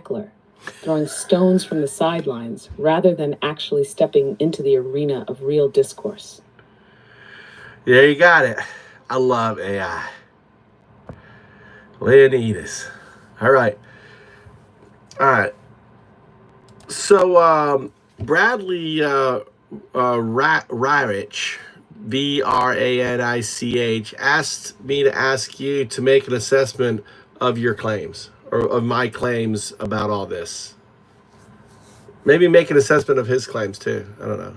heckler, throwing stones from the sidelines rather than actually stepping into the arena of real discourse. Yeah, you got it. I love AI. Leonidas. All right. All right. So, Bradley Rarich, Branich, asked me to ask you to make an assessment of your claims, or of my claims about all this. Maybe make an assessment of his claims too. I don't know.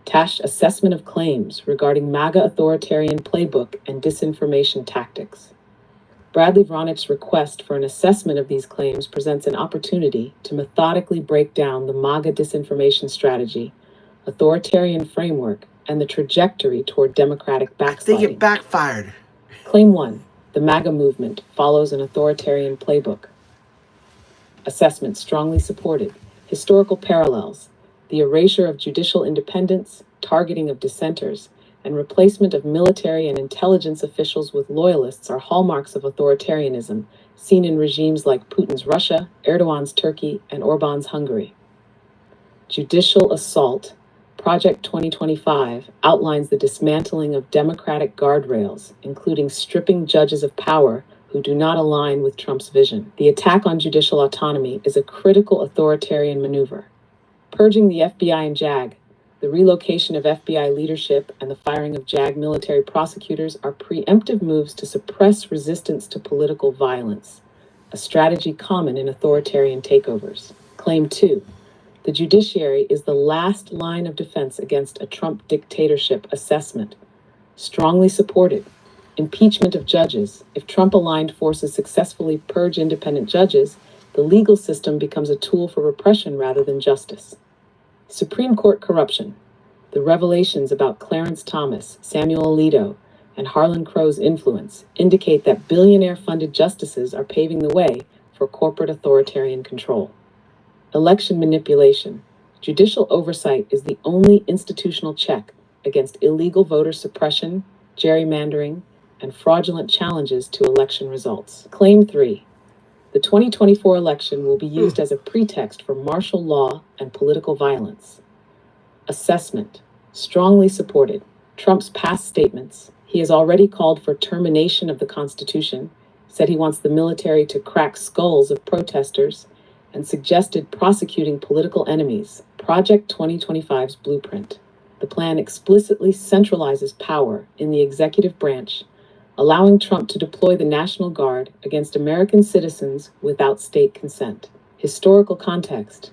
Tash assessment of claims regarding MAGA authoritarian playbook and disinformation tactics. Bradley Vronich's request for an assessment of these claims presents an opportunity to methodically break down the MAGA disinformation strategy, authoritarian framework, and the trajectory toward democratic backsliding. I think it backfired. Claim 1. The MAGA movement follows an authoritarian playbook. Assessment strongly supported. Historical parallels. The erasure of judicial independence, targeting of dissenters, and replacement of military and intelligence officials with loyalists are hallmarks of authoritarianism, seen in regimes like Putin's Russia, Erdogan's Turkey, and Orban's Hungary. Judicial assault. Project 2025 outlines the dismantling of democratic guardrails, including stripping judges of power who do not align with Trump's vision. The attack on judicial autonomy is a critical authoritarian maneuver. Purging the FBI and JAG, the relocation of FBI leadership, and the firing of JAG military prosecutors are preemptive moves to suppress resistance to political violence, a strategy common in authoritarian takeovers. Claim 2. The judiciary is the last line of defense against a Trump dictatorship assessment. Strongly supported. Impeachment of judges. If Trump-aligned forces successfully purge independent judges, the legal system becomes a tool for repression rather than justice. Supreme Court corruption. The revelations about Clarence Thomas, Samuel Alito, and Harlan Crow's influence indicate that billionaire-funded justices are paving the way for corporate authoritarian control. Election manipulation. Judicial oversight is the only institutional check against illegal voter suppression, gerrymandering, and fraudulent challenges to election results. Claim 3. The 2024 election will be used as a pretext for martial law and political violence. Assessment. Strongly supported. Trump's past statements. He has already called for termination of the Constitution, said he wants the military to crack skulls of protesters, and suggested prosecuting political enemies. Project 2025's blueprint. The plan explicitly centralizes power in the executive branch, allowing Trump to deploy the National Guard against American citizens without state consent. Historical context.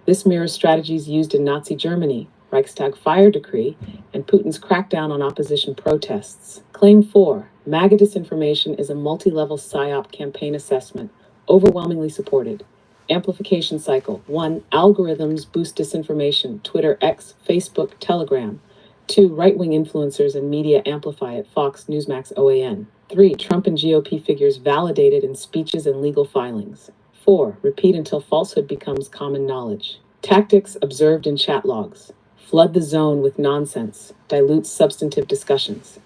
This mirrors strategies used in Nazi Germany, Reichstag fire decree, and Putin's crackdown on opposition protests. Claim 4. MAGA disinformation is a multi-level PSYOP campaign assessment, overwhelmingly supported. Amplification cycle. 1. Algorithms boost disinformation, Twitter, X, Facebook, Telegram. 2. Right-wing influencers and media amplify it, Fox, Newsmax, OAN. 3. Trump and GOP figures validated in speeches and legal filings. 4. Repeat until falsehood becomes common knowledge. Tactics observed in chat logs. Flood the zone with nonsense, dilute substantive discussions.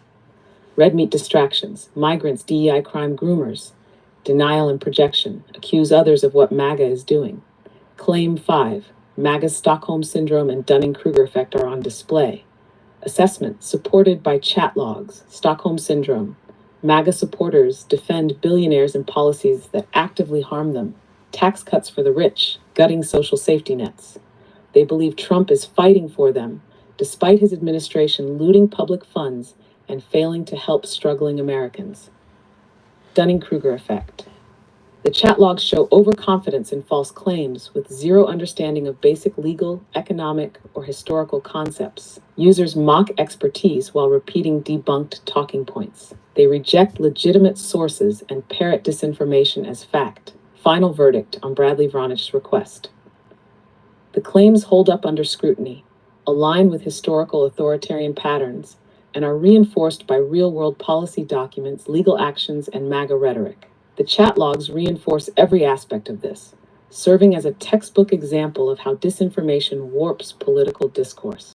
Red meat distractions, migrants, DEI crime groomers. Denial and projection, accuse others of what MAGA is doing. Claim 5. MAGA's Stockholm Syndrome and Dunning-Kruger effect are on display. Assessment supported by chat logs. Stockholm Syndrome. MAGA supporters defend billionaires and policies that actively harm them. Tax cuts for the rich, gutting social safety nets. They believe Trump is fighting for them, despite his administration looting public funds and failing to help struggling Americans. Dunning-Kruger effect. The chat logs show overconfidence in false claims with zero understanding of basic legal, economic, or historical concepts. Users mock expertise while repeating debunked talking points. They reject legitimate sources and parrot disinformation as fact. Final verdict on Bradley Vronich's request. The claims hold up under scrutiny, align with historical authoritarian patterns, and are reinforced by real-world policy documents, legal actions, and MAGA rhetoric. The chat logs reinforce every aspect of this, serving as a textbook example of how disinformation warps political discourse.